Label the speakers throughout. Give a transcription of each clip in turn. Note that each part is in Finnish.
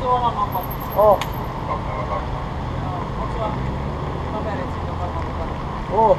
Speaker 1: sun oma mamma?
Speaker 2: Oo.
Speaker 1: Onko sulla kaverit sinne varmaan mukana?
Speaker 2: Oo.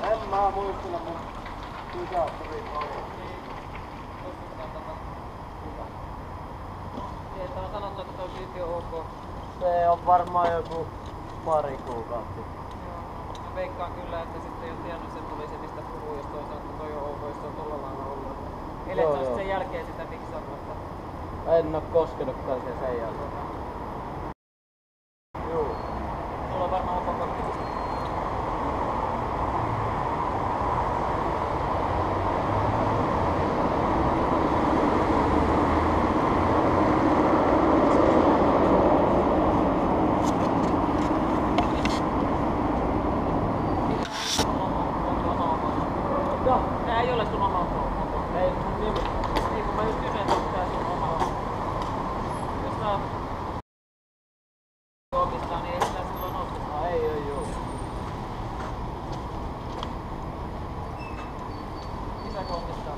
Speaker 2: En mä muistella mun sisäoppiin ollut.
Speaker 1: Sieltä on sanottu, että se on silti ok.
Speaker 2: Se on varmaan joku pari kuukautta.
Speaker 1: Joo. Mä veikkaan kyllä, että sitten ei oo tiennyt sen poliisi mistä puhuu, jos toisaalta toi on ok, jos se on tolla lailla ollut. Eli et sä sen jälkeen sitä fiksaa, mutta...
Speaker 2: En oo koskenutkaan sen jälkeen. Juu.
Speaker 1: Sulla on varmaan oma kortti. Tää ei ole sun oma auto.
Speaker 2: Ei mun nimi.
Speaker 1: Ei kun mä just kysyin, että onko tää sun oma auto. Jos sä omistaa, niin ei sitä silloin ostaa.
Speaker 2: Ei oo juu.
Speaker 1: Isäkö omistaa?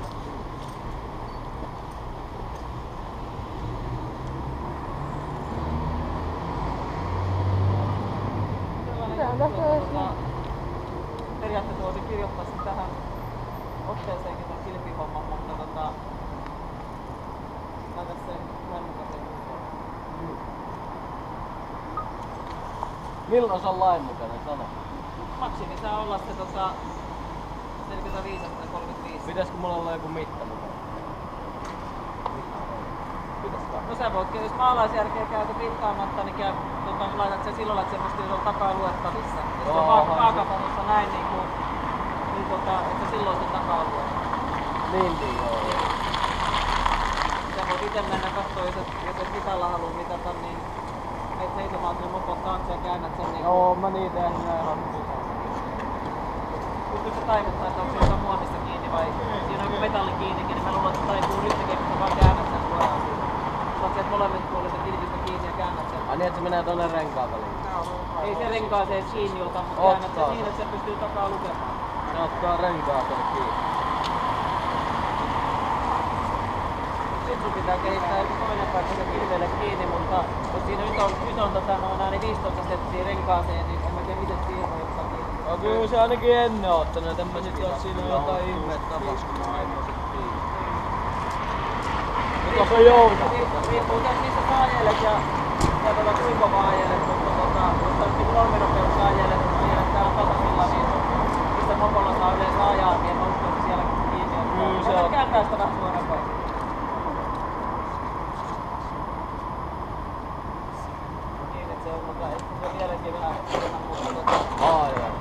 Speaker 3: Mitähän tässä on?
Speaker 1: Periaatteessa voisin kirjoittaa sen tähän otteeseenkin ton kilpihomman, mutta laita sen lainmukaisen mukaan.
Speaker 2: Milloin se on lainmukainen, sano?
Speaker 1: Maksimi saa olla se 45 tai 35.
Speaker 2: Pitäisikö mulla olla joku mitta mukana?
Speaker 1: No sä voit, jos maalaisjärkeä käytät mittaamatta, niin laitat sen silloin, että se musta on takaa luettavissa. Jos se on vaakapanossa näin, että silloin se takaa luettavissa.
Speaker 2: Niin joo.
Speaker 1: Sä voit ite mennä kattoo, jos et mitalla halua mitata, niin meet heisomaan sen mokot taakse ja käännät sen niin.
Speaker 2: Joo, mä niitä en ihan
Speaker 1: Pystytkö sä taivuttaa, että onko se joka muovissa kiinni vai siinä on joku metalli kiinnikin, niin mä luulen, että taipuu yhtäkkiä, kun sä vaan käännät sen suoraan siitä. Saat sieltä molemmat puolesta kilpistä kiinni ja käännät sen.
Speaker 2: Ai niin, että se menee tonne renkaan väliin.
Speaker 1: Ei se renkaaseen kiinni ota, mutta käännät sen niin, että se pystyy takaa lukemaan.
Speaker 2: Se ottaa renkaaseen kiinni.
Speaker 1: Sitten sun pitää kehittää joku toinen paikka sen kilveelle kiinni, mutta jos siinä nyt on niin 15 settiä renkaaseen, niin en mä tiedä miten siihen voi ottaa kiinni.
Speaker 2: No kyllä se ainakin ennen ottanut, et en mä sit jos siinä on jotain ihmettä tapahtunut. Nyt on se joutaa.
Speaker 1: Riippuu tästä missä sä ajelet ja kuinka kova ajelet, mutta jos sä nyt norminopeudessa ajelet täällä tasaisilla, niin mistä mopolla saa yleensä ajaa, niin en mä usko, että siellä kiinni on.
Speaker 2: Kyllä se on.
Speaker 1: Kääntää sitä vähän suorempaa. Niin, että se on vieläkin vähän muuta.
Speaker 2: Aivan.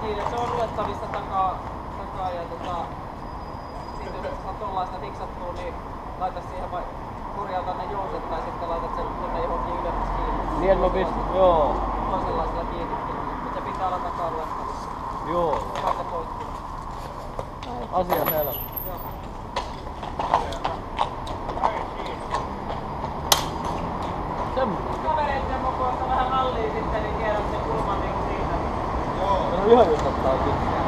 Speaker 1: Niin, että se on luettavissa takaa ja sitten jos saat tollaista fiksattua, niin laita siihen vai korjauta ne jouset tai sitten laitat sen tuonne johonkin ylemmäs kiinni.
Speaker 2: Niin mä pistän, joo.
Speaker 1: Toisenlaisella kiinni, mutta se pitää olla takaa luettavissa.
Speaker 2: Joo.
Speaker 1: Hyvä se poistuu.
Speaker 2: Asia selvä.
Speaker 1: Joo.
Speaker 2: Semmoinen.
Speaker 1: Kavereiden mukaan vähän mallia sitten, niin tiedät sen kulman niin siitä.
Speaker 2: No ihan just ottaa kyllä.